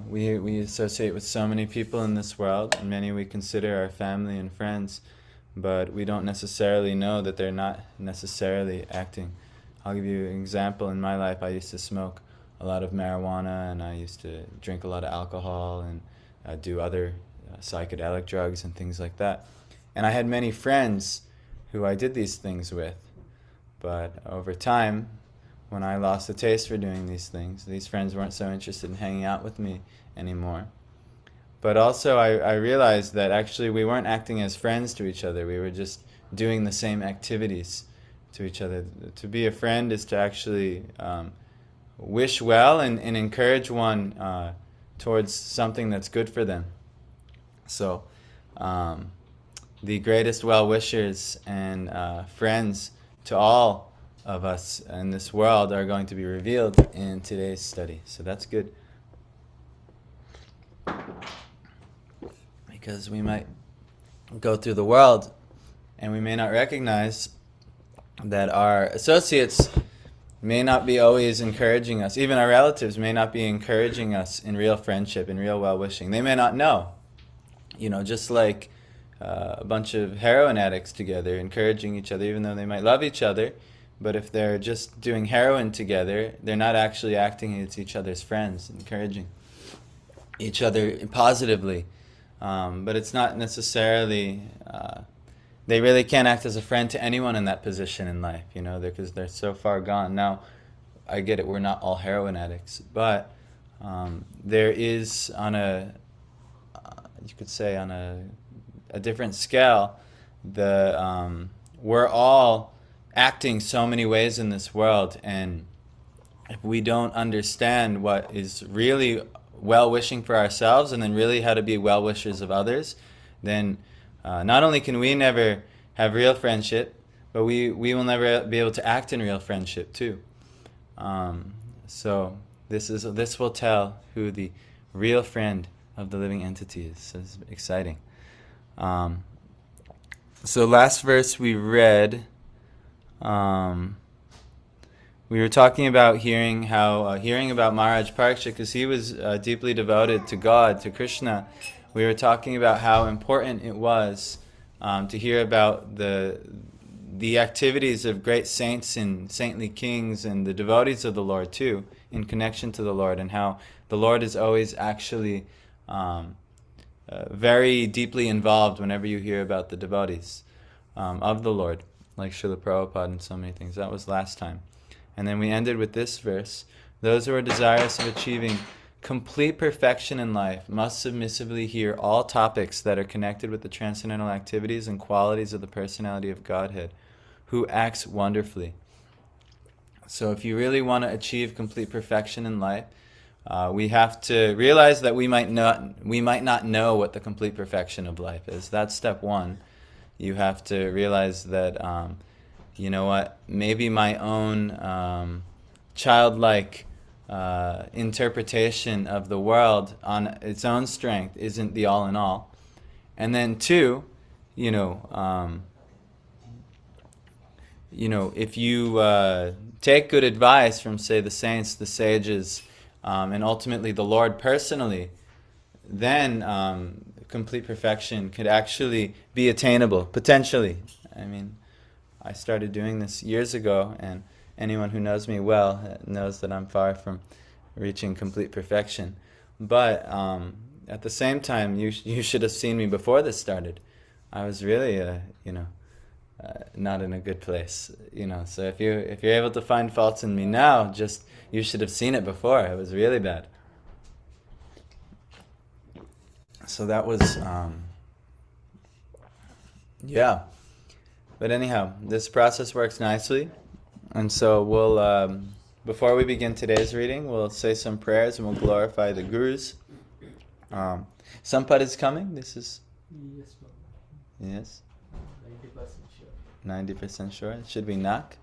we associate with so many people in this world, and many we consider our family and friends, but we don't necessarily know that they're not necessarily acting. I'll give you an example. In my life, I used to smoke a lot of marijuana, and I used to drink a lot of alcohol, and do other psychedelic drugs and things like that. And I had many friends who I did these things with. But over time, when I lost the taste for doing these things, these friends weren't so interested in hanging out with me anymore. But also I realized that actually we weren't acting as friends to each other. We were just doing the same activities to each other. To be a friend is to actually wish well and encourage one towards something that's good for them. So the greatest well-wishers and friends to all of us in this world are going to be revealed in today's study. So that's good. Because we might go through the world and we may not recognize that our associates may not be always encouraging us. Even our relatives may not be encouraging us in real friendship, in real well-wishing. They may not know. Just like a bunch of heroin addicts together, encouraging each other, even though they might love each other. But if they're just doing heroin together, they're not actually acting as each other's friends, encouraging each other positively. But it's not necessarily, they really can't act as a friend to anyone in that position in life, because they're so far gone. Now, I get it, we're not all heroin addicts, but there is you could say on a different scale, we're all acting so many ways in this world, and if we don't understand what is really well-wishing for ourselves and then really how to be well-wishers of others, then not only can we never have real friendship, but we will never be able to act in real friendship too. So this will tell who the real friend of the living entity is. So it's exciting. So last verse we read, we were talking about hearing about Maharaj Parikshit, because he was deeply devoted to God, to Krishna. We were talking about how important it was to hear about the activities of great saints and saintly kings and the devotees of the Lord too, in connection to the Lord, and how the Lord is always actually very deeply involved whenever you hear about the devotees of the Lord, like Srila Prabhupada and so many things. That was last time. And then we ended with this verse: those who are desirous of achieving complete perfection in life must submissively hear all topics that are connected with the transcendental activities and qualities of the personality of Godhead, who acts wonderfully. So if you really want to achieve complete perfection in life, we have to realize that we might not know what the complete perfection of life is. That's step one. You have to realize that, maybe my own childlike interpretation of the world on its own strength isn't the all in all. And then two, if you take good advice from, say, the saints, the sages, and ultimately the Lord personally, then complete perfection could actually be attainable, potentially. I mean, I started doing this years ago, and anyone who knows me well knows that I'm far from reaching complete perfection. But at the same time, you should have seen me before this started. I was really, not in a good place, So if you're able to find faults in me now, you should have seen it before. It was really bad. So that was, yeah. But anyhow, this process works nicely. And so we'll, before we begin today's reading, we'll say some prayers and we'll glorify the Gurus. Sampad is coming? This is... Yes, Mom. Yes? 90% sure. 90% sure? Should we knock?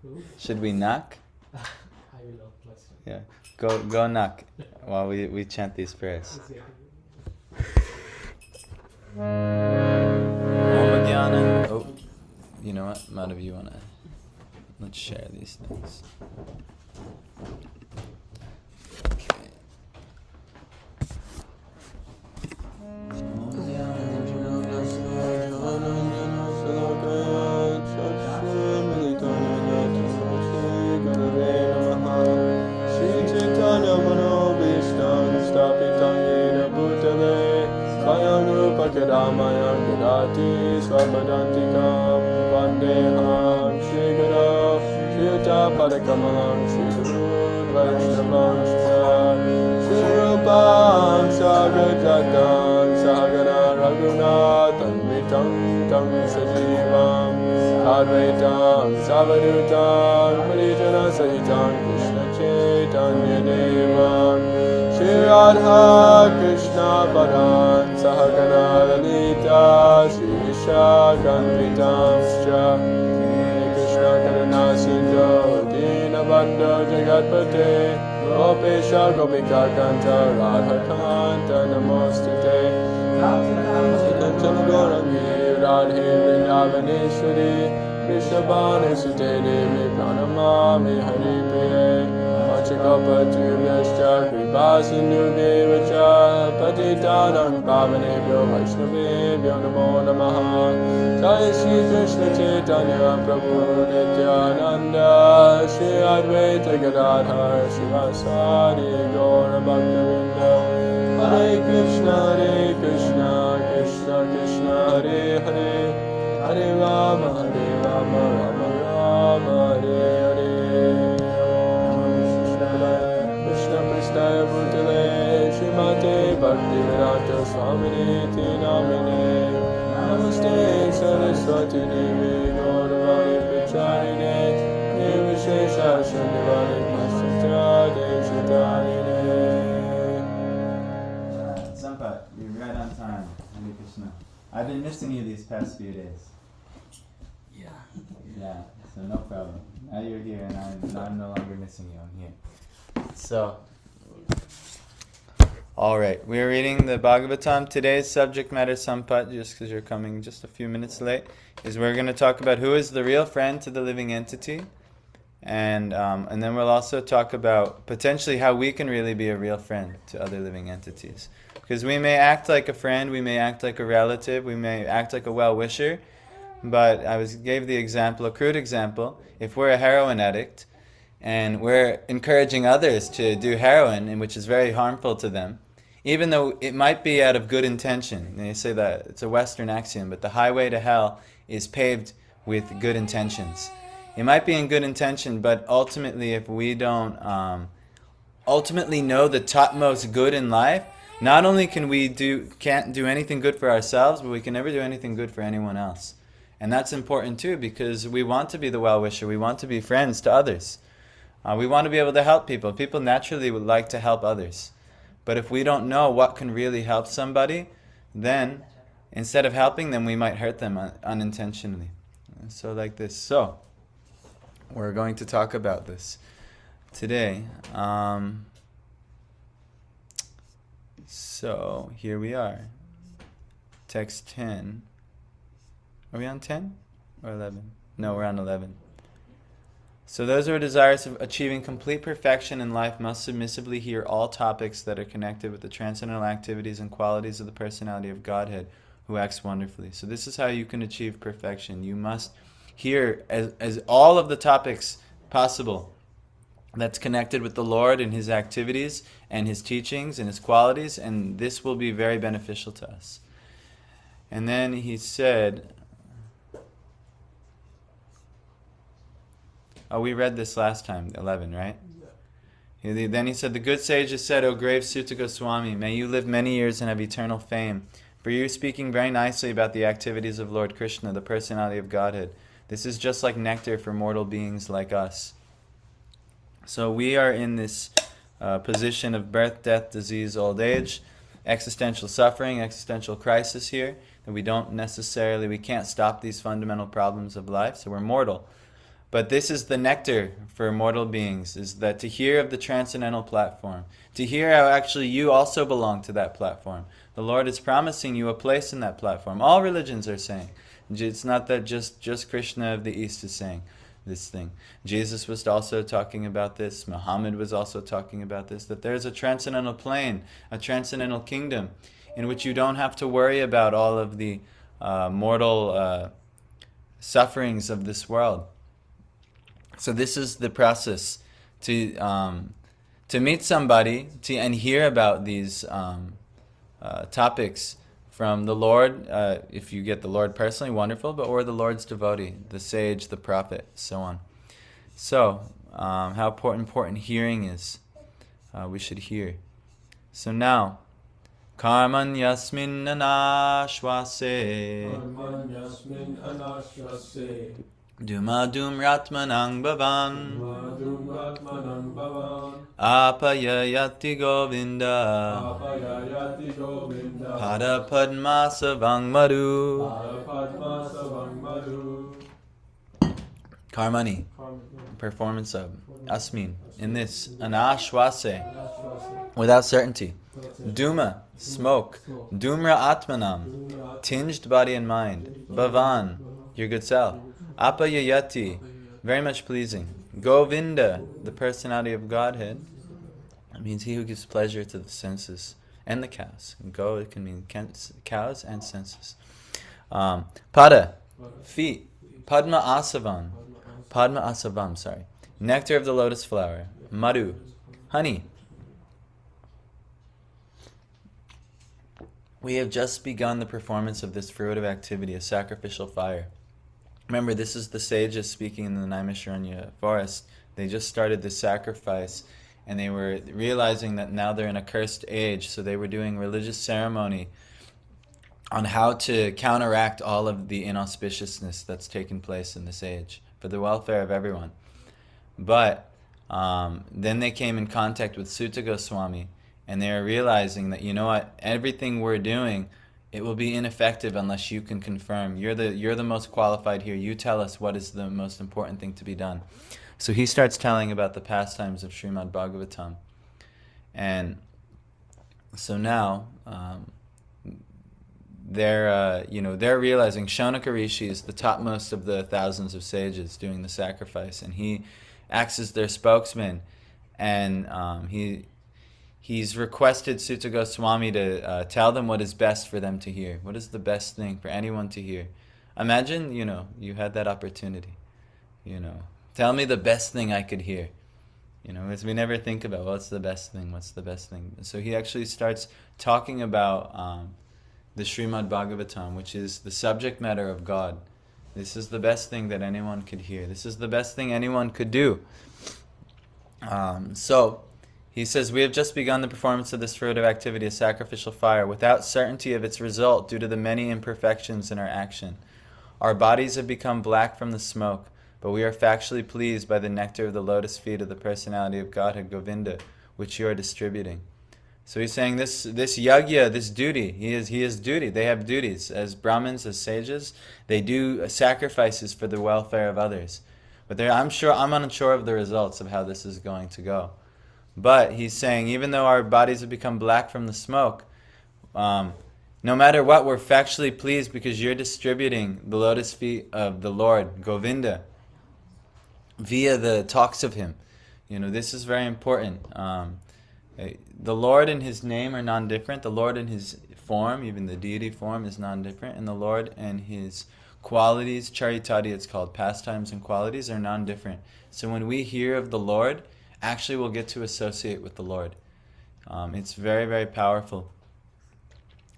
Who? Should we knock? I will not myself. Yeah. Go knock while we chant these prayers. Om Jnana. Oh, you know what? Madhav, you wanna... Let's share these things. Okay. Padantikam Vandeham Shri Guru Shri Yuta Padakamalam Shri Guru Vaishnavam Shri Rupam Sagrajatam Sahagana Raghunathan Vitam Tam Sajivam Advaitam Savadutam Parijana Sahitam Krishna Chaitanya Devam Shri Radha Krishna Padan Sahagana Lalita Shri Vishakanvitam Shra Krishna Karuna Sindhu Dinabandha Jagatpate Gopesha Gopika Kanta Radha Kanta Namostute Kanchana Gaurangi Radhe Vrindavaneshwari Vrishabhane Sute Devi Pranamami Hari Priye Machakapatubhyascha Kripasindhudevacha Patitanang Pavanebhyo Vaishnavebhyo Namo Namaha Jai Shri Krishna Chaitanya Prabhu Nityananda Shri Advaita Gadadhar Shivasari Gaura Bhaktavinda Hare Krishna Krishna Krishna Hare Hare Hare Rama Rama Rama Hare Hare Krishna Prasthaya Bhutale Srimate Bhaktivedanta Swamini Namine Namaste Saraswati Devi Gauravani Pacharine Nirvishesha Shandivani Masitra Deshitarine. Sampat, you're right on time. Hare Krishna. I've been missing you these past few days. Yeah, so no problem. Now you're here and I'm no longer missing you. I'm here. So, alright, we're reading the Bhagavatam. Today's subject matter, Sampat, just because you're coming just a few minutes late, is we're going to talk about who is the real friend to the living entity. And then we'll also talk about potentially how we can really be a real friend to other living entities. Because we may act like a friend, we may act like a relative, we may act like a well-wisher, but gave the example, a crude example, if we're a heroin addict and we're encouraging others to do heroin, which is very harmful to them, even though it might be out of good intention. They say that it's a Western axiom, but the highway to hell is paved with good intentions. It might be in good intention, but ultimately if we don't ultimately know the topmost good in life, not only can't do anything good for ourselves, but we can never do anything good for anyone else. And that's important too, because we want to be the well-wisher. We want to be friends to others. We want to be able to help people. People naturally would like to help others. But if we don't know what can really help somebody, then instead of helping them, we might hurt them unintentionally. So like this. So, we're going to talk about this today. So, here we are. Text 10. Are we on 10 or 11? No, we're on 11. So those who are desirous of achieving complete perfection in life must submissively hear all topics that are connected with the transcendental activities and qualities of the personality of Godhead, who acts wonderfully. So this is how you can achieve perfection. You must hear as all of the topics possible that's connected with the Lord and His activities and His teachings and His qualities, and this will be very beneficial to us. And then he said... Oh, we read this last time, 11, right? Yeah. Then he said, the good sages said, O grave Sutta Goswami, may you live many years and have eternal fame. For you are speaking very nicely about the activities of Lord Krishna, the personality of Godhead. This is just like nectar for mortal beings like us. So we are in this position of birth, death, disease, old age, existential suffering, existential crisis here, that we can't stop these fundamental problems of life, so we're mortal. But this is the nectar for mortal beings, is that to hear of the transcendental platform, to hear how actually you also belong to that platform. The Lord is promising you a place in that platform. All religions are saying. It's not that just Krishna of the East is saying this thing. Jesus was also talking about this. Muhammad was also talking about this, that there's a transcendental plane, a transcendental kingdom, in which you don't have to worry about all of the mortal sufferings of this world. So this is the process to meet somebody and hear about these topics from the Lord. If you get the Lord personally, wonderful, but or the Lord's devotee, the sage, the prophet, so on. So, how important hearing is. We should hear. So now, Karman yasmin anashvase Karmanyasmin anashvase Duma dumratmanang bhavan Madhumatmanam bhavan Apayayati govinda Apayayati govinda Pada padmasavang madhu. Padmasavang madhu. Karmani, performance of. Asmin, in this. Anashvase, without certainty. Duma, smoke. Dumra atmanam, tinged body and mind. Bhavan, your good self. Apayayati, very much pleasing. Govinda, the personality of Godhead. It means he who gives pleasure to the senses and the cows. Go, it can mean cows and senses. Pada, feet. Padma asavam. Padma asavam, sorry. Nectar of the lotus flower. Madhu, honey. We have just begun the performance of this fruitive activity, a sacrificial fire. Remember, this is the sages speaking in the Naimisharanya forest. They just started the sacrifice, and they were realizing that now they're in a cursed age, so they were doing religious ceremony on how to counteract all of the inauspiciousness that's taken place in this age for the welfare of everyone. But then they came in contact with Sutta Goswami, and they are realizing that, you know what, everything we're doing, it will be ineffective unless you can confirm. You're the most qualified here. You tell us what is the most important thing to be done. So he starts telling about the pastimes of Srimad Bhagavatam. And so now they're realizing Shaunaka Rishi is the topmost of the thousands of sages doing the sacrifice, and he acts as their spokesman, and he's requested Sutta Goswami to tell them what is best for them to hear. What is the best thing for anyone to hear? Imagine, you had that opportunity. Tell me the best thing I could hear. As we never think about what's the best thing. So he actually starts talking about the Srimad Bhagavatam, which is the subject matter of God. This is the best thing that anyone could hear. This is the best thing anyone could do. So he says, we have just begun the performance of this fruitive activity, a sacrificial fire, without certainty of its result due to the many imperfections in our action. Our bodies have become black from the smoke, but we are factually pleased by the nectar of the lotus feet of the personality of Godhead, Govinda, which you are distributing. So he's saying this yagya, this duty, he is duty. They have duties. As Brahmins, as sages, they do sacrifices for the welfare of others. But I'm unsure of the results of how this is going to go. But he's saying, even though our bodies have become black from the smoke, no matter what, we're factually pleased because you're distributing the lotus feet of the Lord, Govinda, via the talks of him. This is very important. The Lord and his name are non-different. The Lord and his form, even the deity form, is non-different. And the Lord and his qualities, charitati it's called, pastimes and qualities, are non-different. So when we hear of the Lord, actually we'll get to associate with the Lord. It's very, very powerful.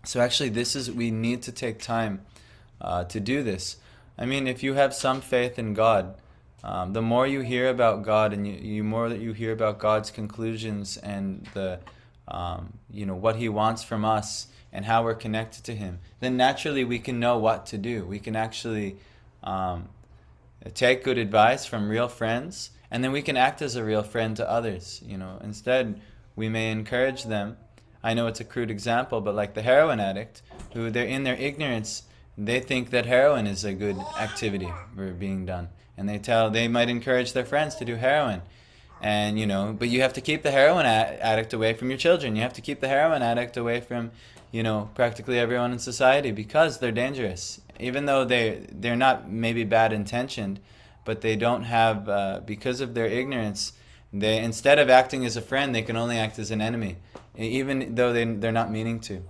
So actually we need to take time to do this. I mean, if you have some faith in God, the more you hear about God and you more that you hear about God's conclusions and the what he wants from us and how we're connected to him, then naturally we can know what to do. We can actually take good advice from real friends, and then we can act as a real friend to others. Instead we may encourage them. I know it's a crude example, but like the heroin addict, who they're in their ignorance, they think that heroin is a good activity being done. And they might encourage their friends to do heroin. And, but you have to keep the heroin addict away from your children. You have to keep the heroin addict away from, practically everyone in society, because they're dangerous. Even though they're not maybe bad intentioned, but they don't have, because of their ignorance, they, instead of acting as a friend, they can only act as an enemy, even though they're not meaning to.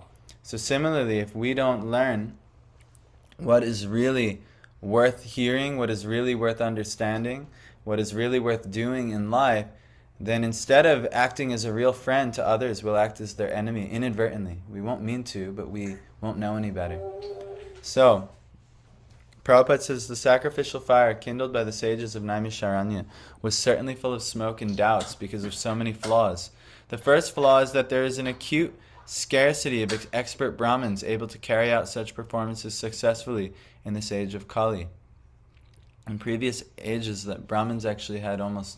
So similarly, if we don't learn what is really worth hearing, what is really worth understanding, what is really worth doing in life, then instead of acting as a real friend to others, we'll act as their enemy inadvertently. We won't mean to, but we won't know any better. So, Prabhupada says the sacrificial fire kindled by the sages of Naimisharanya was certainly full of smoke and doubts because of so many flaws. The first flaw is that there is an acute scarcity of expert Brahmins able to carry out such performances successfully in this age of Kali. In previous ages, that Brahmins actually had almost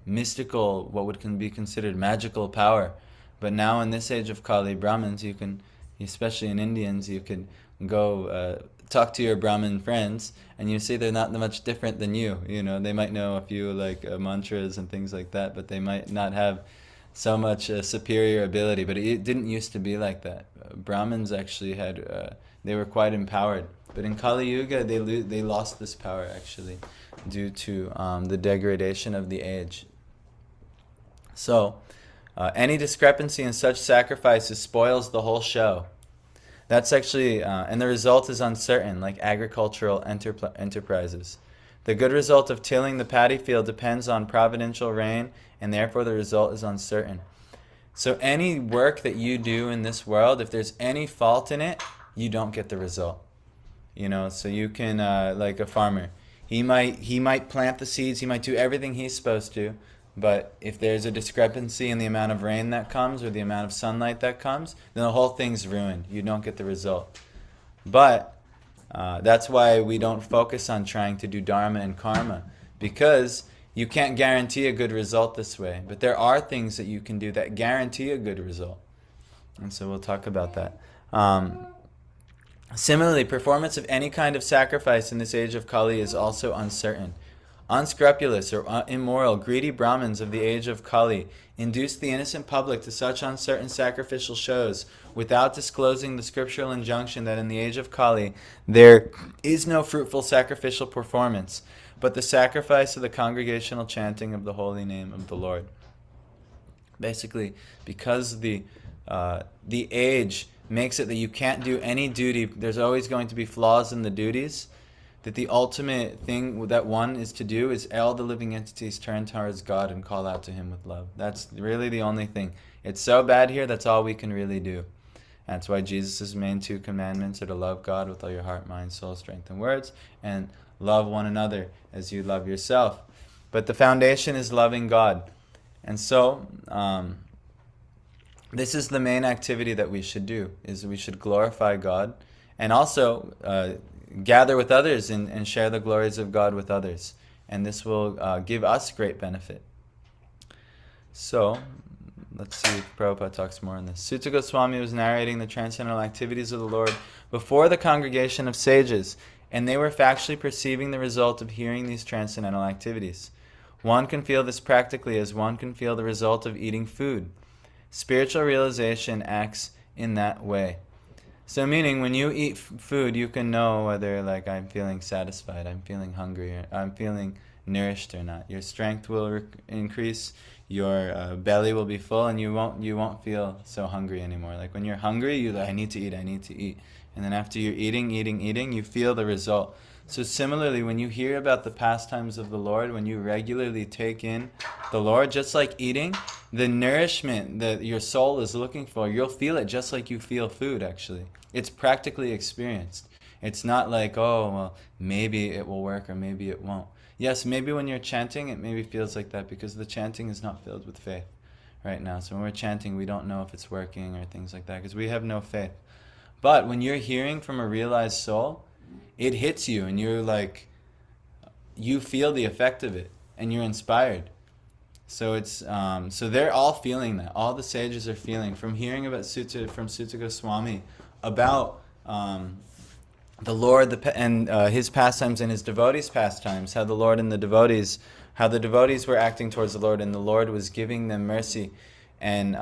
mystical, what would be considered magical power. But now in this age of Kali, Brahmins, you can, especially in Indians, you can go talk to your Brahmin friends, and you see they're not much different than you. You know, they might know a few mantras and things like that, but they might not have so much superior ability. But it didn't used to be like that. Brahmins actually had, they were quite empowered. But in Kali Yuga, they lost this power actually due to the degradation of the age. So, any discrepancy in such sacrifices spoils the whole show. That's actually, and the result is uncertain, like agricultural enterprises. The good result of tilling the paddy field depends on providential rain, and therefore the result is uncertain. So any work that you do in this world, if there's any fault in it, you don't get the result. You know, so you can, like a farmer, he might plant the seeds, he might do everything he's supposed to, but if there's a discrepancy in the amount of rain that comes or the amount of sunlight that comes, then the whole thing's ruined. You don't get the result. But that's why we don't focus on trying to do dharma and karma, because you can't guarantee a good result this way. But there are things that you can do that guarantee a good result. And so we'll talk about that. Similarly, performance of any kind of sacrifice in this age of Kali is also uncertain. Unscrupulous or immoral, greedy Brahmins of the age of Kali induce the innocent public to such uncertain sacrificial shows without disclosing the scriptural injunction that in the age of Kali there is no fruitful sacrificial performance, but the sacrifice of the congregational chanting of the holy name of the Lord. Basically, because the age makes it that you can't do any duty, there's always going to be flaws in the duties, that the ultimate thing that one is to do is all the living entities turn towards God and call out to Him with love. That's really the only thing. It's so bad here, that's all we can really do. That's why Jesus' main 2 commandments are to love God with all your heart, mind, soul, strength, and words, and love one another as you love yourself. But the foundation is loving God. And so, this is the main activity that we should do, is we should glorify God, and also gather with others and share the glories of God with others. And this will give us great benefit. So, let's see if Prabhupada talks more on this. Sutta Goswami was narrating the transcendental activities of the Lord before the congregation of sages, and they were factually perceiving the result of hearing these transcendental activities. One can feel this practically as one can feel the result of eating food. Spiritual realization acts in that way. So meaning, when you eat food, you can know whether I'm feeling satisfied, I'm feeling hungry, or I'm feeling nourished or not. Your strength will increase, your belly will be full, and you won't feel so hungry anymore. Like when you're hungry, you're like, I need to eat. And then after you're eating, you feel the result. So similarly, when you hear about the pastimes of the Lord, when you regularly take in the Lord, just like eating, the nourishment that your soul is looking for, you'll feel it just like you feel food, actually. It's practically experienced. It's not like, oh, well, maybe it will work or maybe it won't. Yes, maybe when you're chanting, it maybe feels like that because the chanting is not filled with faith right now. So when we're chanting, we don't know if it's working or things like that because we have no faith. But when you're hearing from a realized soul, it hits you and you're like, you feel the effect of it and you're inspired. So it's so they're all feeling that. All the sages are feeling from hearing about Sutta Goswami about the Lord and his pastimes and his devotees' pastimes. How the Lord and the devotees were acting towards the Lord, and the Lord was giving them mercy and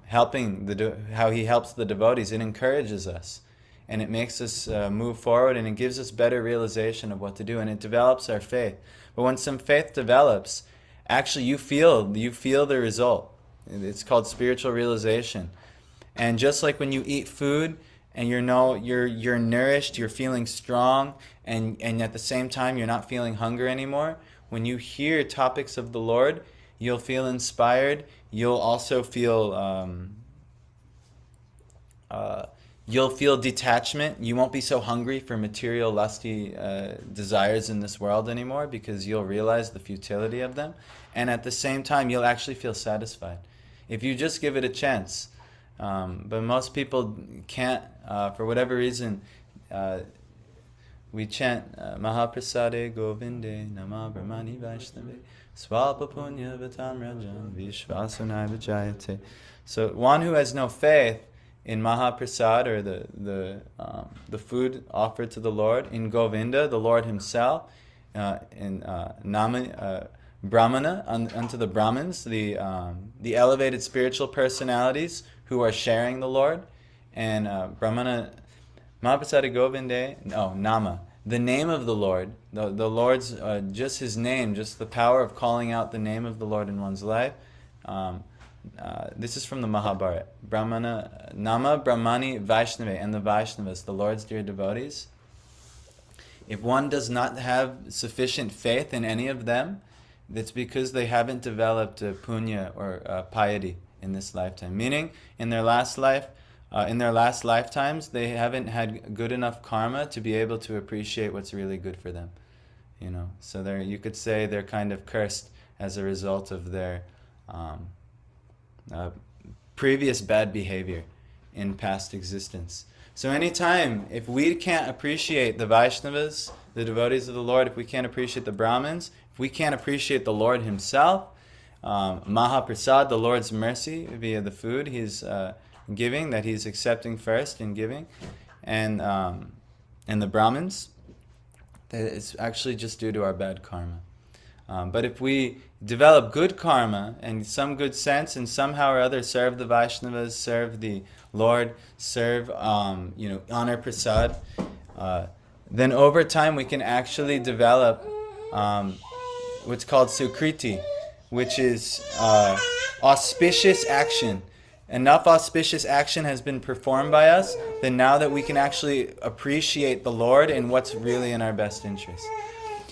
helping how He helps the devotees. It encourages us. And it makes us move forward, and it gives us better realization of what to do, and it develops our faith. But when some faith develops, actually you feel the result. It's called spiritual realization. And just like when you eat food and you're nourished, you're feeling strong, and at the same time you're not feeling hunger anymore, when you hear topics of the Lord, you'll feel inspired. You'll also feel you'll feel detachment. You won't be so hungry for material, lusty desires in this world anymore, because you'll realize the futility of them. And at the same time, you'll actually feel satisfied if you just give it a chance. But most people can't, for whatever reason. We chant Mahaprasade Govinde Nama Brahmani Vaishnave Swalpa Punya Vatam Rajan Vishvasunai Vijayate. So one who has no faith in Mahaprasad, or the food offered to the Lord, in Govinda, the Lord himself, in Brahmana, unto the Brahmins, the elevated spiritual personalities who are sharing the Lord, and Brahmana, Mahaprasada Govinde, Nama, the name of the Lord, the Lord's, just his name, just the power of calling out the name of the Lord in one's life. This is from the Mahabharata. Brahmana, Nama, Brahmani, Vaishnava, and the Vaishnavas, the Lord's dear devotees. If one does not have sufficient faith in any of them, that's because they haven't developed punya, or piety, in this lifetime. Meaning, in their last lifetimes, they haven't had good enough karma to be able to appreciate what's really good for them. So you could say they're kind of cursed as a result of their previous bad behavior in past existence. So anytime, if we can't appreciate the Vaishnavas, the devotees of the Lord, if we can't appreciate the Brahmins, if we can't appreciate the Lord himself, Mahaprasad, the Lord's mercy via the food he's giving, that he's accepting first in giving, and the Brahmins, that it's actually just due to our bad karma. But if we develop good karma and some good sense, and somehow or other serve the Vaishnavas, serve the Lord, serve, honor Prasad, then over time we can actually develop what's called Sukriti, which is auspicious action. Enough auspicious action has been performed by us, then now that we can actually appreciate the Lord and what's really in our best interest.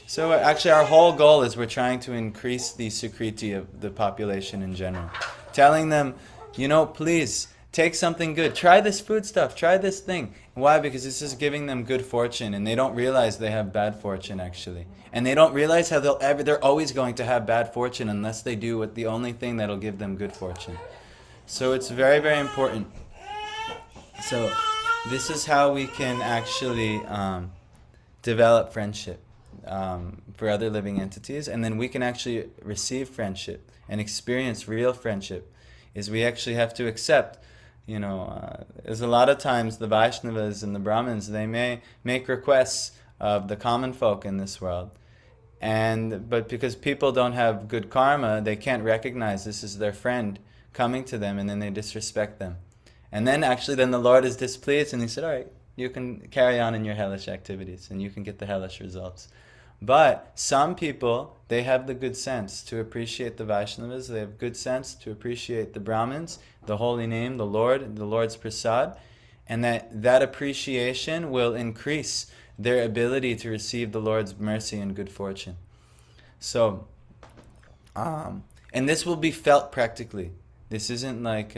So actually our whole goal is we're trying to increase the Sukriti of the population in general. Telling them, please, take something good. Try this food stuff. Try this thing. Why? Because this is giving them good fortune, and they don't realize they have bad fortune, actually. And they don't realize how they're always going to have bad fortune unless they do the only thing that'll give them good fortune. So it's very, very important. So this is how we can actually develop friendship for other living entities, and then we can actually receive friendship and experience real friendship. Is we actually have to accept, there's a lot of times the Vaishnavas and the Brahmins, they may make requests of the common folk in this world, but because people don't have good karma, they can't recognize this is their friend coming to them, and then they disrespect them. And then the Lord is displeased, and he said, all right, you can carry on in your hellish activities, and you can get the hellish results. But some people, they have the good sense to appreciate the Vaishnavas, they have good sense to appreciate the Brahmins, the holy name, the Lord, the Lord's prasad, and that appreciation will increase their ability to receive the Lord's mercy and good fortune. So, and this will be felt practically. This isn't like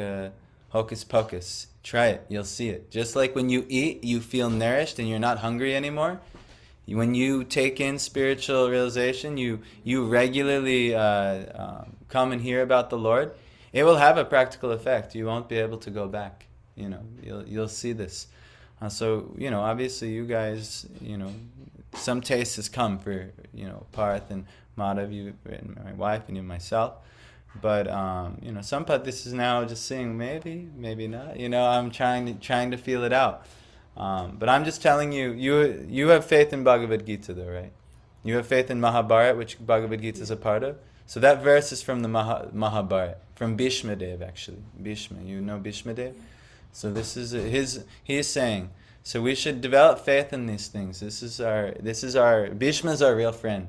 hocus pocus. Try it, you'll see it. Just like when you eat, you feel nourished and you're not hungry anymore. When you take in spiritual realization, you regularly come and hear about the Lord, it will have a practical effect. You won't be able to go back. You'll see this. So, obviously you guys, some taste has come for, Parth and Madhav, you and my wife, and you myself. But some part this is now just saying maybe not. I'm trying to feel it out. But I'm just telling you, you have faith in Bhagavad Gita, though, right? You have faith in Mahabharata, which Bhagavad Gita is a part of. So that verse is from the Mahabharata, from Bhishma Dev, actually. Bhishma, you know Bhishma Dev? So this is he is saying. So we should develop faith in these things. Bhishma is our real friend.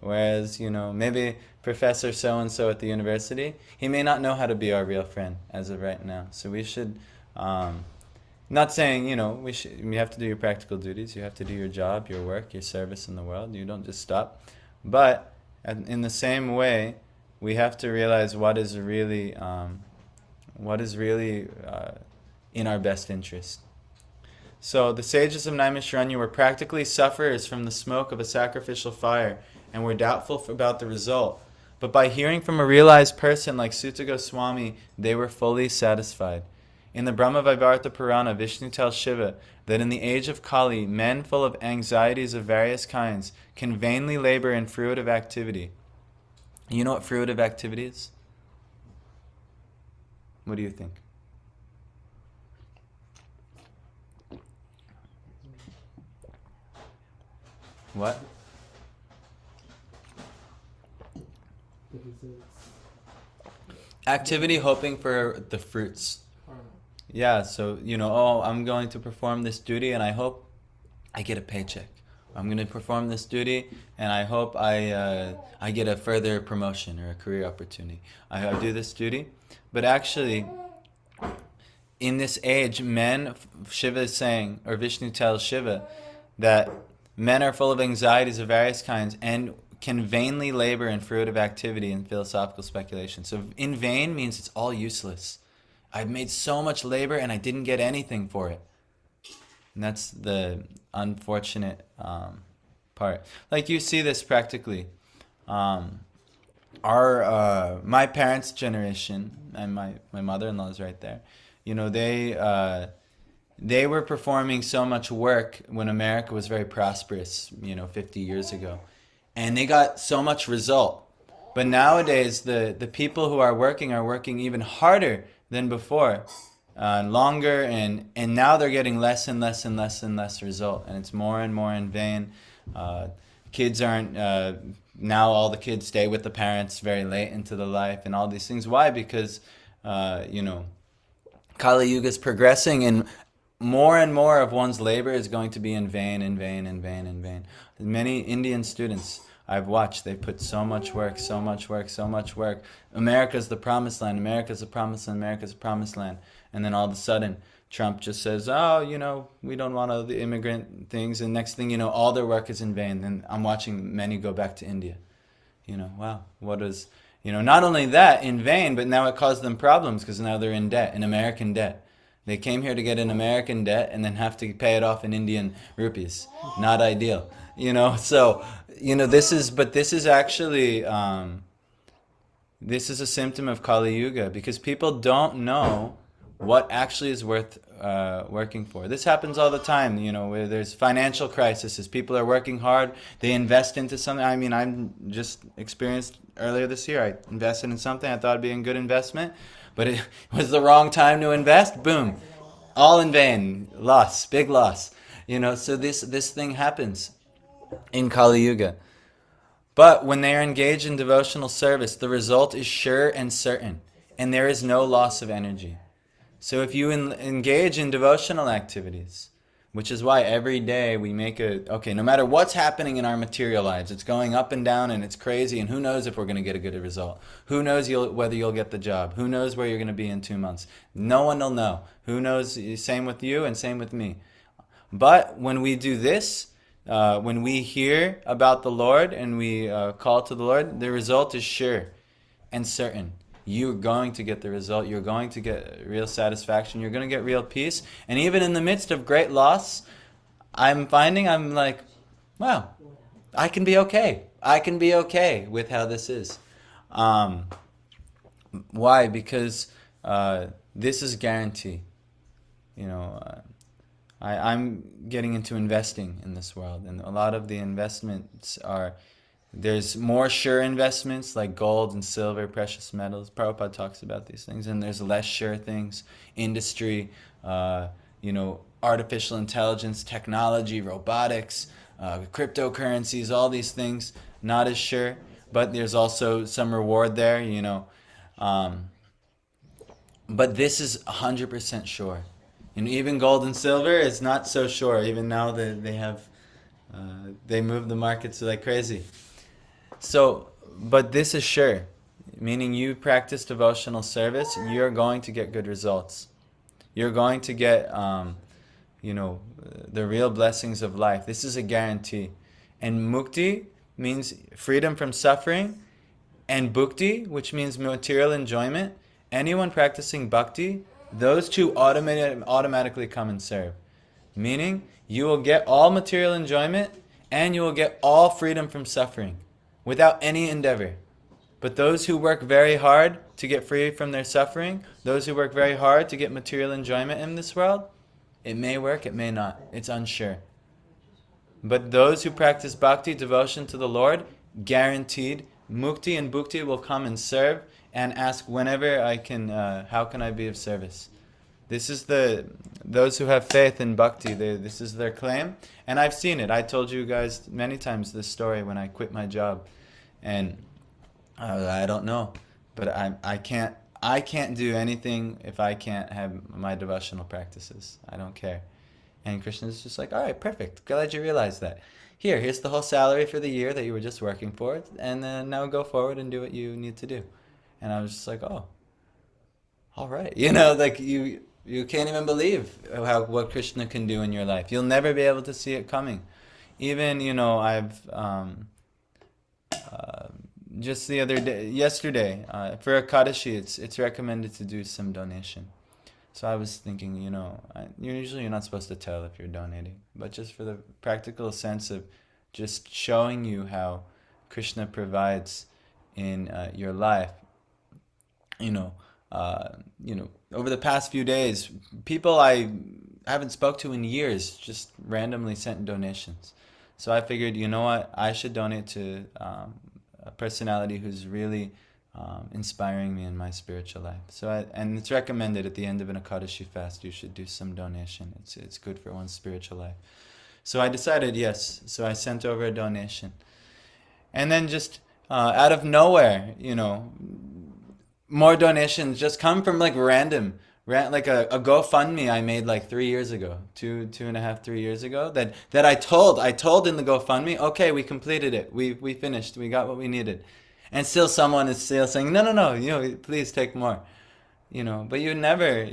Whereas, maybe Professor so-and-so at the university, he may not know how to be our real friend as of right now. So we should, not saying, you have to do your practical duties, you have to do your job, your work, your service in the world, you don't just stop. But in the same way, we have to realize what is really in our best interest. So the sages of Naimisharanya were practically sufferers from the smoke of a sacrificial fire and were doubtful about the result. But by hearing from a realized person like Sutta Goswami, they were fully satisfied. In the Brahma Vaivarta Purana, Vishnu tells Shiva that in the age of Kali, men full of anxieties of various kinds can vainly labor in fruitive activity. You know what fruitive activity is? What do you think? What? The results. Activity hoping for the fruits. Yeah, so, I'm going to perform this duty and I hope I get a paycheck. I'm going to perform this duty and I hope I get a further promotion or a career opportunity. I do this duty. But actually, in this age, Shiva is saying, or Vishnu tells Shiva, that men are full of anxieties of various kinds and can vainly labor in fruitive activity and philosophical speculation. So in vain means it's all useless. I've made so much labor and I didn't get anything for it. And that's the unfortunate part. Like you see this practically. My parents' generation, and my mother-in-law is right there, they were performing so much work when America was very prosperous, 50 years ago. And they got so much result. But nowadays, the people who are working even harder than before, longer, and now they're getting less and less and less and less result. And it's more and more in vain. Kids aren't, now all the kids stay with the parents very late into the life and all these things. Why? Because, Kali Yuga is progressing and more and more of one's labor is going to be in vain, in vain, in vain, in vain. Many Indian students I've watched, they put so much work, so much work, so much work. America's the promised land, America's the promised land, America's the promised land. And then all of a sudden, Trump just says, we don't want all the immigrant things. And next thing you know, all their work is in vain. And I'm watching many go back to India. Wow, what is, not only that, in vain, but now it caused them problems because now they're in debt, in American debt. They came here to get an American debt and then have to pay it off in Indian rupees. Not ideal. So, this is actually, this is a symptom of Kali Yuga because people don't know what actually is worth working for. This happens all the time, where there's financial crises. People are working hard. They invest into something. I mean, I'm just experienced earlier this year. I invested in something I thought would be a good investment, but it was the wrong time to invest. Boom. All in vain. Loss. Big loss. So this thing happens in Kali Yuga. But when they are engaged in devotional service, the result is sure and certain, and there is no loss of energy. So if you engage in devotional activities, which is why every day we make no matter what's happening in our material lives, it's going up and down and it's crazy, and who knows if we're going to get a good result? Who knows whether you'll get the job? Who knows where you're going to be in 2 months? No one will know. Who knows? Same with you and same with me. But when we do this, when we hear about the Lord and we call to the Lord, the result is sure and certain. You're going to get the result. You're going to get real satisfaction. You're going to get real peace. And even in the midst of great loss, I'm like, wow, I can be okay. I can be okay with how this is. Why? Because this is guarantee. I'm getting into investing in this world, and a lot of the investments there's more sure investments like gold and silver, precious metals. Prabhupada talks about these things, and there's less sure things, industry, artificial intelligence, technology, robotics, cryptocurrencies, all these things, not as sure, but there's also some reward there, but this is 100% sure. And even gold and silver is not so sure. Even now they move the markets like crazy. So, but this is sure, meaning you practice devotional service, you're going to get good results. You're going to get, the real blessings of life. This is a guarantee. And mukti means freedom from suffering, and bhukti, which means material enjoyment, anyone practicing bhakti, those two automatically come and serve. Meaning, you will get all material enjoyment and you will get all freedom from suffering without any endeavor. But those who work very hard to get free from their suffering, those who work very hard to get material enjoyment in this world, it may work, it may not. It's unsure. But those who practice bhakti, devotion to the Lord, guaranteed, mukti and bhukti will come and serve and ask whenever I can, how can I be of service? This is those who have faith in bhakti, this is their claim. And I've seen it. I told you guys many times this story when I quit my job. And I don't know, but I can't do anything if I can't have my devotional practices. I don't care. And Krishna's just like, all right, perfect. Glad you realized that. Here's the whole salary for the year that you were just working for, and then now go forward and do what you need to do. And I was just like, oh, all right. Like you can't even believe what Krishna can do in your life. You'll never be able to see it coming. Even, I've just the other day, yesterday, for Ekadashi, it's recommended to do some donation. So I was thinking, usually you're not supposed to tell if you're donating, but just for the practical sense of just showing you how Krishna provides in your life, over the past few days, people I haven't spoke to in years just randomly sent donations. So I figured, you know what, I should donate to a personality who's really inspiring me in my spiritual life. And it's recommended at the end of an Ekadashi fast, you should do some donation. It's good for one's spiritual life. So I decided yes. So I sent over a donation. And then just out of nowhere, more donations just come from like random. Like a GoFundMe I made like 3 years ago, 3 years ago, that I told in the GoFundMe, okay, we completed it, we finished, we got what we needed. And still someone is still saying, no, please take more. But you never,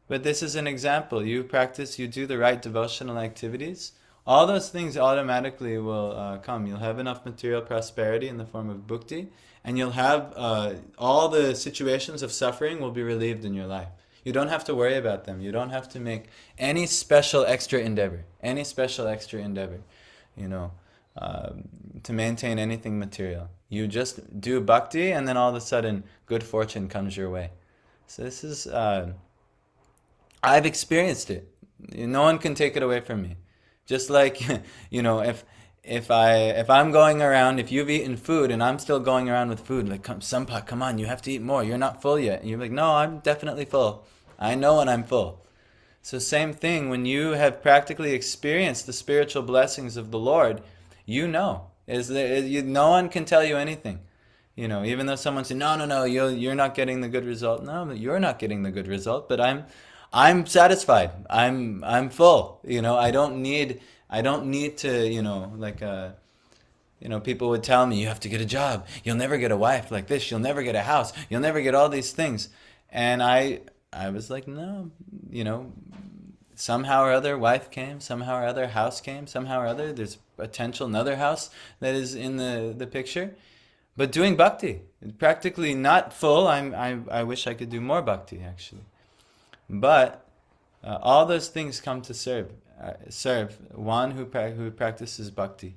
but this is an example. You practice, you do the right devotional activities, all those things automatically will come. You'll have enough material prosperity in the form of bhukti, and you'll have all the situations of suffering will be relieved in your life. You don't have to worry about them. You don't have to make any special extra endeavor, to maintain anything material. You just do bhakti, and then all of a sudden, good fortune comes your way. So this is, I've experienced it. No one can take it away from me. Just like, if I'm going around, if you've eaten food and I'm still going around with food, like, Sampah, come on, you have to eat more. You're not full yet. And you're like, no, I'm definitely full. I know when I'm full. So same thing, when you have practically experienced the spiritual blessings of the Lord, no one can tell you anything. Even though someone says, no, you're not getting the good result. No, you're not getting the good result, but I'm satisfied. I'm full. I don't need to, people would tell me, you have to get a job. You'll never get a wife like this. You'll never get a house. You'll never get all these things. And I was like, no, somehow or other wife came, somehow or other house came, somehow or other there's potential another house that is in the picture. But doing bhakti, practically not full. I wish I could do more bhakti actually. But all those things come to serve one who practices bhakti.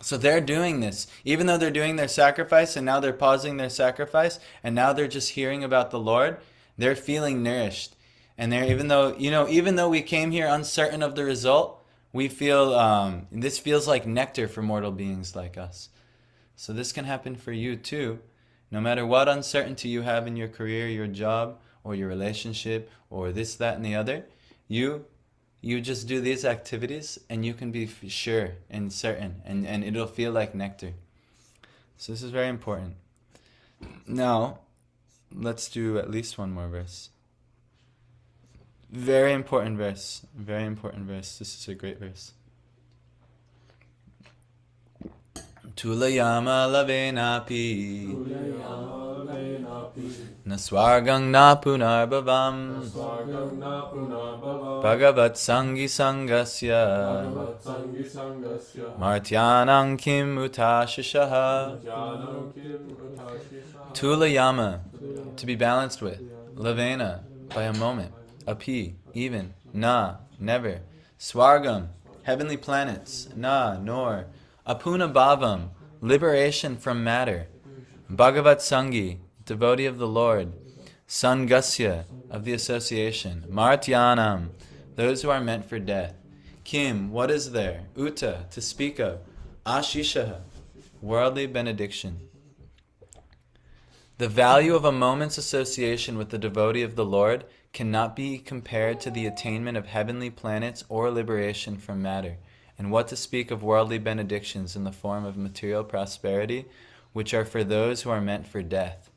So they're doing this, even though they're doing their sacrifice, and now they're pausing their sacrifice, and now they're just hearing about the Lord. They're feeling nourished, and even though we came here uncertain of the result, we feel this feels like nectar for mortal beings like us. So this can happen for you too, no matter what uncertainty you have in your career, your job, or your relationship, or this, that, and the other. You just do these activities and you can be sure and certain, and it'll feel like nectar. So this is very important. Now, let's do at least one more verse. Very important verse. This is a great verse. Tulayama lavenapi Naswargang na punarbhavam Svargam na punarbhava. Bhagavat Sangi Sangasya Bhagavat Sangi Sangasya. Martyanang Kim Utashishaha Jnanam kim utashisha. Tulayama, to be balanced with. Lavena, by a moment. Api, even. Na, never. Swargam, heavenly planets. Na, nor. Apuna Bhavam, liberation from matter. Bhagavat Sangi, devotee of the Lord. Sangasya, of the association. Martyanam, those who are meant for death. Kim, what is there? Uta, to speak of. Ashishaha, worldly benediction. The value of a moment's association with the devotee of the Lord cannot be compared to the attainment of heavenly planets or liberation from matter. And what to speak of worldly benedictions in the form of material prosperity, which are for those who are meant for death.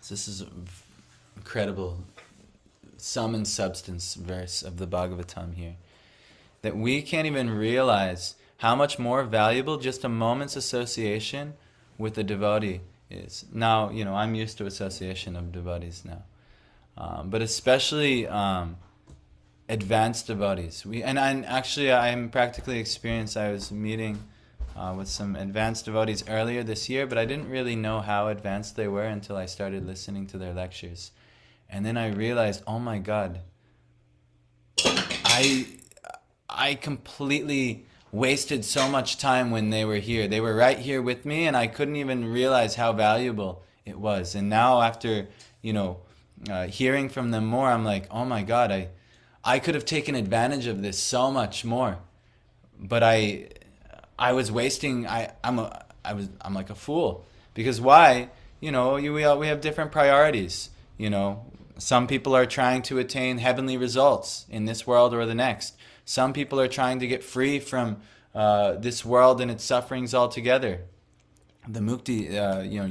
So this is an incredible sum and substance verse of the Bhagavatam here. That we can't even realize how much more valuable just a moment's association with the devotee is. Now, I'm used to association of devotees now. But especially advanced devotees. I'm practically experienced. I was meeting with some advanced devotees earlier this year, but I didn't really know how advanced they were until I started listening to their lectures. And then I realized, oh my God, I completely wasted so much time when they were here. They were right here with me, and I couldn't even realize how valuable it was. And now after, hearing from them more, I'm like, oh my God, I could have taken advantage of this so much more. But I was wasting. I'm like a fool, because why? We have different priorities. Some people are trying to attain heavenly results in this world or the next. Some people are trying to get free from this world and its sufferings altogether. The mukti,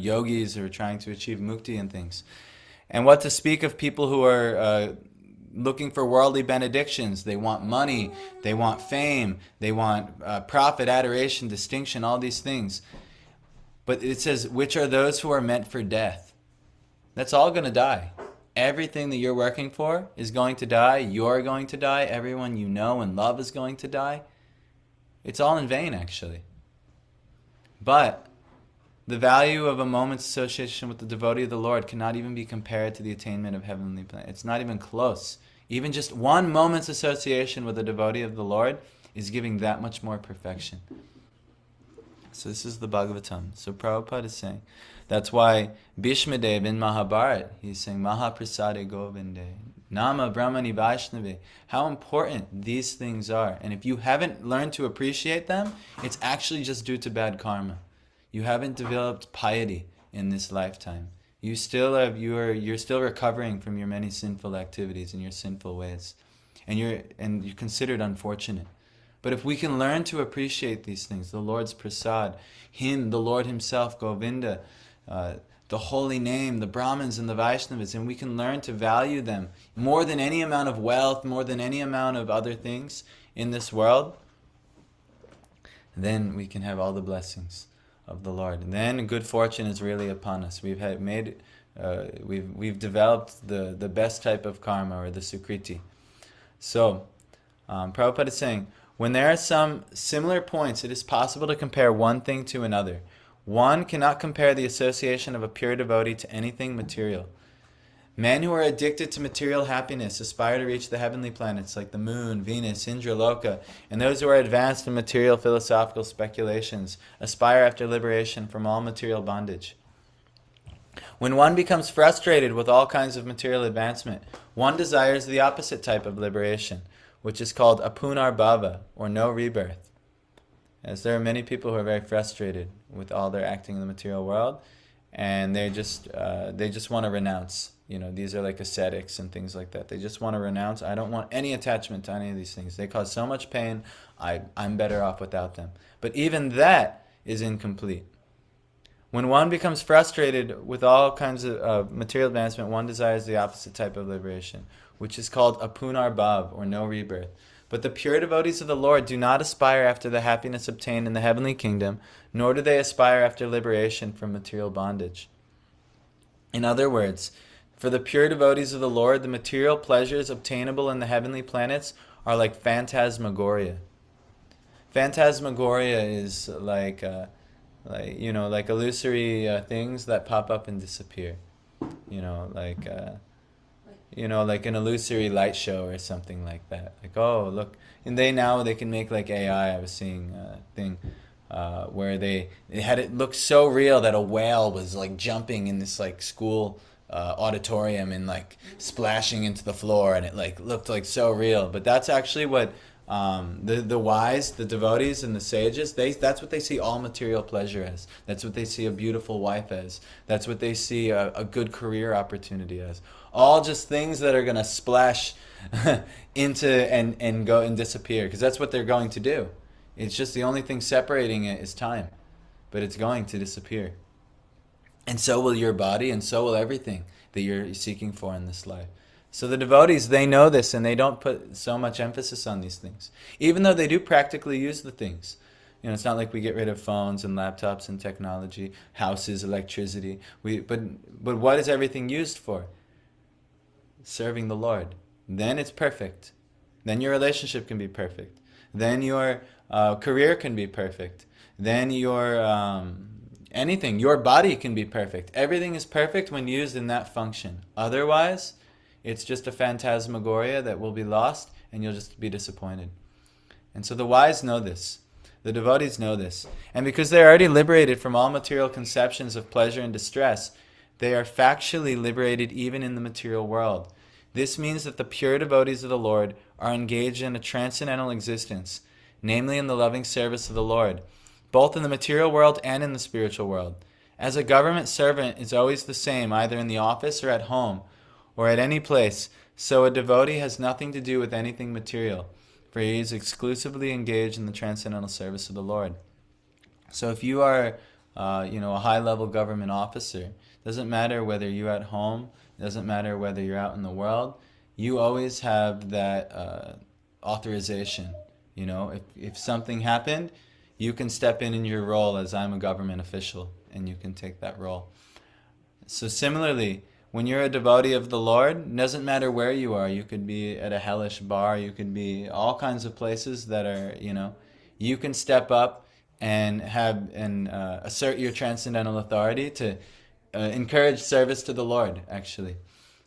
yogis are trying to achieve mukti and things. And what to speak of people who are looking for worldly benedictions. They want money, they want fame, they want profit, adoration, distinction, all these things. But it says, which are those who are meant for death. That's all going to die. Everything that you're working for is going to die. You're going to die. Everyone you know and love is going to die. It's all in vain, actually. But the value of a moment's association with the devotee of the Lord cannot even be compared to the attainment of heavenly planets. It's not even close. Even just one moment's association with a devotee of the Lord is giving that much more perfection. So this is the Bhagavatam. So Prabhupada is saying, that's why Bhishmadev in Mahabharata, he's saying, Mahaprasade Govinde, Nama Brahmani Vaishnavi. How important these things are. And if you haven't learned to appreciate them, it's actually just due to bad karma. You haven't developed piety in this lifetime. You're still recovering from your many sinful activities and your sinful ways. And you're considered unfortunate. But if we can learn to appreciate these things, the Lord's prasad, Him, the Lord Himself, Govinda, the holy name, the Brahmins and the Vaishnavas, and we can learn to value them more than any amount of wealth, more than any amount of other things in this world, then we can have all the blessings of the Lord. And then good fortune is really upon us. We've developed the best type of karma, or the sukriti. So, Prabhupada is saying, when there are some similar points, it is possible to compare one thing to another. One cannot compare the association of a pure devotee to anything material. Men who are addicted to material happiness aspire to reach the heavenly planets like the moon, Venus, Indraloka, and those who are advanced in material philosophical speculations aspire after liberation from all material bondage. When one becomes frustrated with all kinds of material advancement, one desires the opposite type of liberation, which is called apunar bhava, or no rebirth. As there are many people who are very frustrated with all their acting in the material world, and they just want to renounce. These are like ascetics and things like that. They just want to renounce. I don't want any attachment to any of these things. They cause so much pain. I'm better off without them. But even that is incomplete. When one becomes frustrated with all kinds of material advancement, one desires the opposite type of liberation, which is called apunar bhav, or no rebirth. But the pure devotees of the Lord do not aspire after the happiness obtained in the heavenly kingdom, nor do they aspire after liberation from material bondage. In other words, for the pure devotees of the Lord, the material pleasures obtainable in the heavenly planets are like phantasmagoria. Phantasmagoria is like illusory things that pop up and disappear. Like an illusory light show or something like that. Like, oh, look, and they can make like AI. I was seeing a thing where they had it look so real that a whale was like jumping in this like school auditorium and like splashing into the floor, and it like looked like so real. But that's actually what the wise, the devotees, and the sages, that's what they see all material pleasure as. That's what they see a beautiful wife as. That's what they see a good career opportunity as. All just things that are going to splash into and go and disappear, because that's what they're going to do. It's just the only thing separating it is time, but it's going to disappear. And so will your body, and so will everything that you're seeking for in this life. So the devotees, they know this, and they don't put so much emphasis on these things, even though they do practically use the things. It's not like we get rid of phones and laptops and technology, houses, electricity. But what is everything used for? Serving the Lord. Then it's perfect. Then your relationship can be perfect. Then your career can be perfect. Then your anything, your body can be perfect. Everything is perfect when used in that function. Otherwise, it's just a phantasmagoria that will be lost, and you'll just be disappointed. And so the wise know this. The devotees know this. And because they're already liberated from all material conceptions of pleasure and distress, they are factually liberated even in the material world. This means that the pure devotees of the Lord are engaged in a transcendental existence, namely in the loving service of the Lord, both in the material world and in the spiritual world. As a government servant is always the same, either in the office or at home, or at any place, so a devotee has nothing to do with anything material, for he is exclusively engaged in the transcendental service of the Lord. So if you are a high-level government officer, doesn't matter whether you're at home, doesn't matter whether you're out in the world, you always have that authorization. If something happened, you can step in your role as I'm a government official, and you can take that role. So similarly, when you're a devotee of the Lord, it doesn't matter where you are. You could be at a hellish bar. You could be all kinds of places that are, you can step up and assert your transcendental authority to encourage service to the Lord, actually.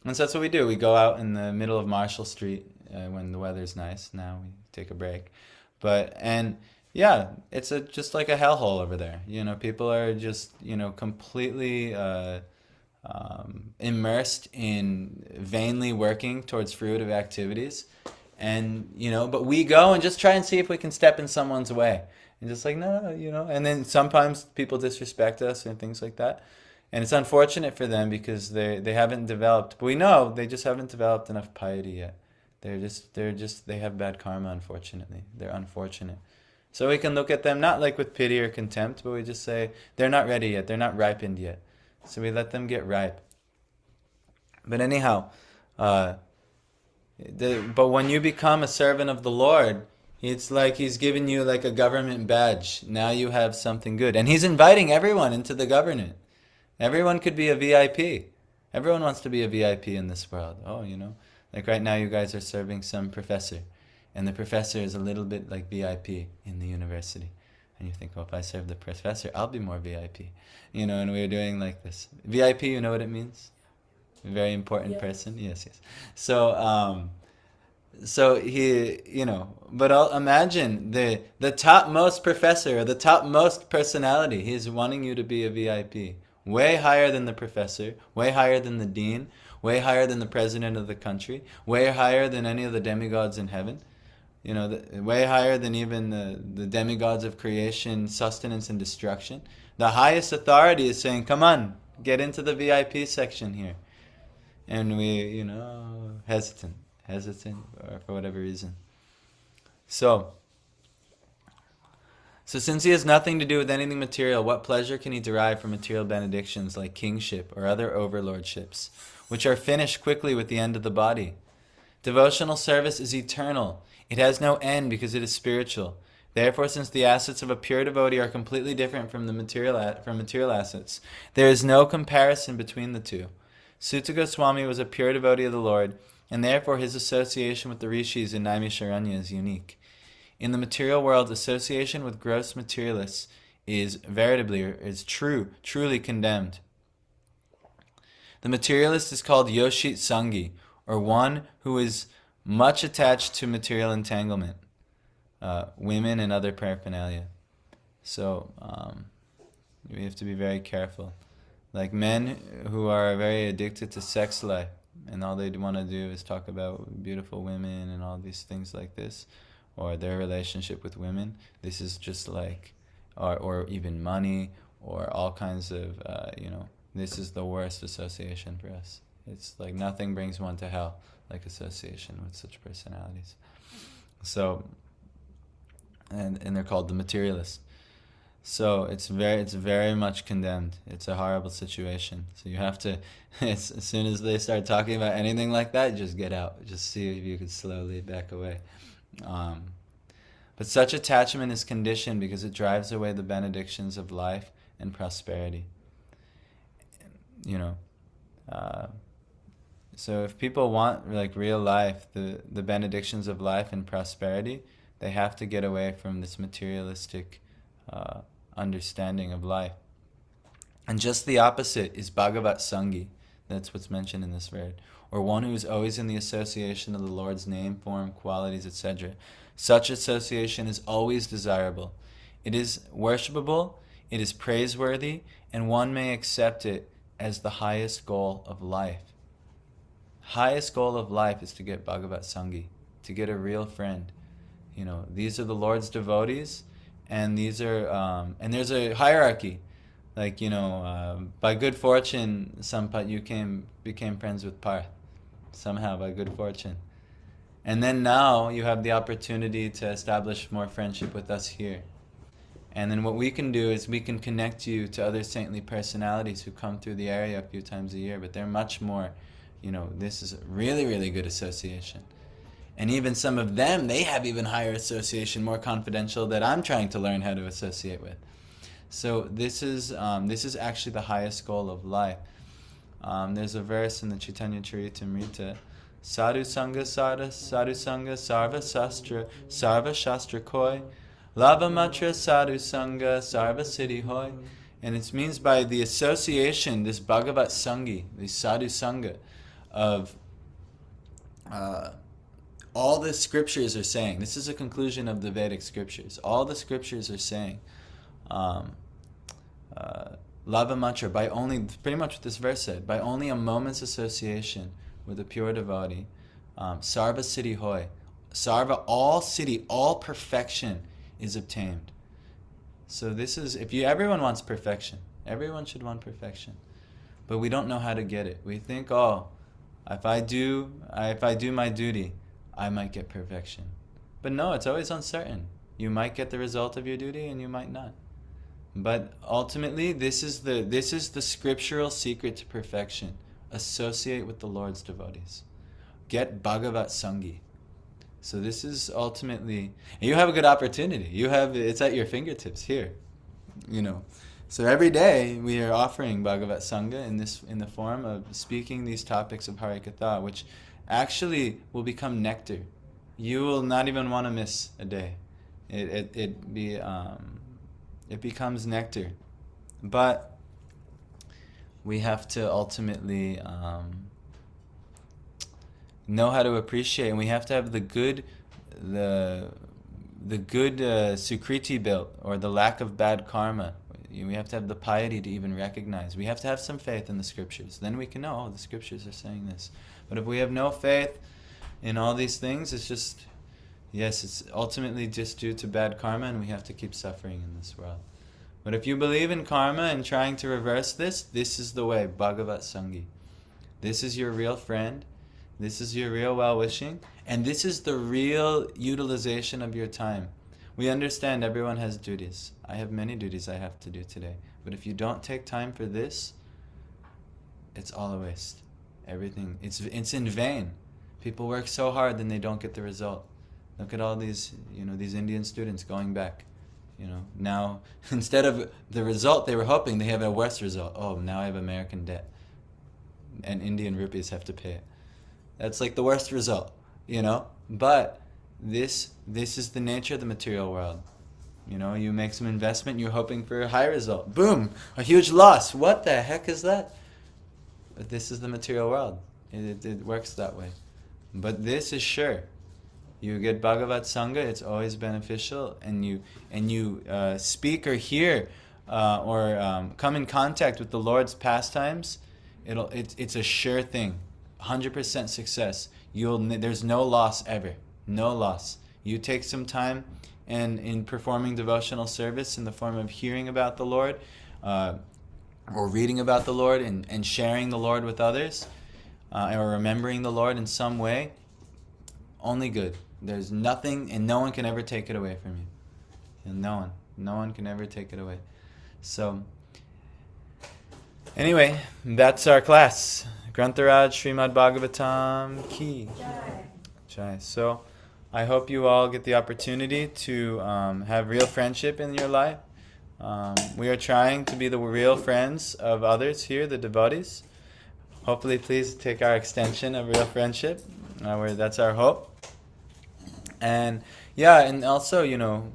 And so that's what we do. We go out in the middle of Marshall Street when the weather's nice. Now we take a break. It's just like a hellhole over there. People are just, completely immersed in vainly working towards fruitive activities. And, but we go and just try and see if we can step in someone's way. And just like, no, and then sometimes people disrespect us and things like that. And it's unfortunate for them because they haven't developed, but we know they just haven't developed enough piety yet. They have bad karma, unfortunately. They're unfortunate. So we can look at them not like with pity or contempt, but we just say, they're not ready yet, they're not ripened yet. So we let them get ripe. But anyhow, but when you become a servant of the Lord, it's like he's giving you like a government badge. Now you have something good. And he's inviting everyone into the government. Everyone could be a VIP. Everyone wants to be a VIP in this world. Oh, like right now you guys are serving some professor. And the professor is a little bit like VIP in the university. And you think, well, if I serve the professor, I'll be more VIP. And we're doing like this. VIP, you know what it means? A very important person. Yes. So he, but I'll imagine the topmost professor or the topmost personality, he's wanting you to be a VIP. Way higher than the professor, way higher than the dean, way higher than the president of the country, way higher than any of the demigods in heaven. Way higher than even the demigods of creation, sustenance, and destruction. The highest authority is saying, come on, get into the VIP section here. And we, hesitant or for whatever reason. So since he has nothing to do with anything material, what pleasure can he derive from material benedictions like kingship or other overlordships, which are finished quickly with the end of the body? Devotional service is eternal. It has no end because it is spiritual. Therefore, since the assets of a pure devotee are completely different from the material assets, there is no comparison between the two. Sutta Goswami was a pure devotee of the Lord, and therefore his association with the rishis in Naimisharanya is unique. In the material world, association with gross materialists is truly condemned. The materialist is called Yoshit Sangi, or one who is much attached to material entanglement, women and other paraphernalia. So we have to be very careful. Like men who are very addicted to sex life, and all they want to do is talk about beautiful women and all these things like this, or their relationship with women. This is just like, or even money, or all kinds of, this is the worst association for us. It's like nothing brings one to hell like association with such personalities. So, and they're called the materialists. So it's very much condemned. It's a horrible situation. So you have to, as soon as they start talking about anything like that, just get out. Just see if you can slowly back away. But such attachment is conditioned because it drives away the benedictions of life and prosperity. So if people want like real life, the benedictions of life and prosperity, they have to get away from this materialistic understanding of life. And just the opposite is Bhagavat Sangi. That's what's mentioned in this verse. Or one who is always in the association of the Lord's name, form, qualities, etc. Such association is always desirable. It is worshipable, it is praiseworthy, and one may accept it as the highest goal of life. Highest goal of life is to get Bhagavat Sangi, to get a real friend. These are the Lord's devotees, and these are, and there's a hierarchy. Like, by good fortune, Sampat, you became friends with Parth. Somehow, by good fortune. And then now, you have the opportunity to establish more friendship with us here. And then what we can do is we can connect you to other saintly personalities who come through the area a few times a year, but they're much more, this is a really, really good association. And even some of them, they have even higher association, more confidential, that I'm trying to learn how to associate with. So this is actually the highest goal of life. There's a verse in the Chaitanya Charitamrita, Sadhu Sangha Sarva Shastra Koi, Lava Matra Sadhu Sangha Sarva Siddhi Hoy. And it means by the association, this Bhagavat Sangi, the Sadhu Sangha, of all the scriptures are saying, this is a conclusion of the Vedic scriptures, all the scriptures are saying, Lava Matra, by only, pretty much what this verse said, by only a moment's association with a pure devotee, Sarva Siddhi Hoy, Sarva, all siddhi, all perfection is obtained. So this is, everyone wants perfection. Everyone should want perfection. But we don't know how to get it. We think, if I do my duty, I might get perfection. But no, it's always uncertain. You might get the result of your duty and you might not. But ultimately, this is the scriptural secret to perfection. Associate with the Lord's devotees. Get Bhagavat Sangi. So this is ultimately, and you have a good opportunity. It's at your fingertips here. So every day we are offering Bhagavat Sangha in the form of speaking these topics of Harikatha, which actually will become nectar. You will not even want to miss a day. It becomes nectar. But we have to ultimately know how to appreciate, and we have to have the good sukriti built, or the lack of bad karma. We have to have the piety to even recognize. We have to have some faith in the scriptures. Then we can know, the scriptures are saying this. But if we have no faith in all these things, it's ultimately just due to bad karma, and we have to keep suffering in this world. But if you believe in karma and trying to reverse this is the way, Bhagavat Sangi. This is your real friend. This is your real well-wishing. And this is the real utilization of your time. We understand everyone has duties. I have many duties I have to do today. But if you don't take time for this, it's all a waste. Everything, it's in vain. People work so hard, then they don't get the result. Look at all these, these Indian students going back. Now, instead of the result they were hoping, they have a worse result. Oh, now I have American debt. And Indian rupees have to pay it. That's like the worst result, But this is the nature of the material world. You make some investment, you're hoping for a high result. Boom! A huge loss. What the heck is that? But this is the material world. It works that way. But this is sure. You get Bhagavat Sangha, it's always beneficial, and you speak or hear or come in contact with the Lord's pastimes. It's a sure thing, 100% success. There's no loss ever, no loss. You take some time, and in performing devotional service in the form of hearing about the Lord, or reading about the Lord, and sharing the Lord with others, or remembering the Lord in some way, only good. There's nothing, and no one can ever take it away from you. And no one can ever take it away. So, anyway, that's our class. Grantharaj Srimad Bhagavatam Ki. Jai. So, I hope you all get the opportunity to have real friendship in your life. We are trying to be the real friends of others here, the devotees. Hopefully, please take our extension of real friendship. That's our hope. And and also,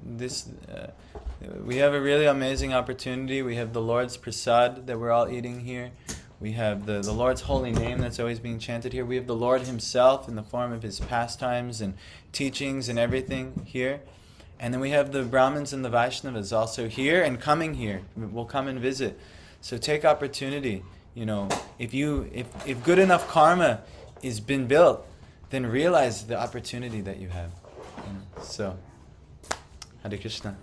this we have a really amazing opportunity. We have the Lord's prasad that we're all eating here. We have the Lord's holy name that's always being chanted here. We have the Lord himself in the form of his pastimes and teachings and everything here. And then we have the Brahmins and the Vaishnavas also here and coming here. We'll come and visit. So take opportunity. If good enough karma has been built, then realize the opportunity that you have. So, Hare Krishna.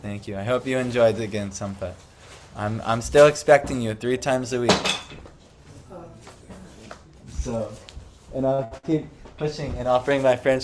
Thank you. I hope you enjoyed it again, Sampath. I'm still expecting you 3 times a week. So, and I'll keep pushing, and I'll bring my friends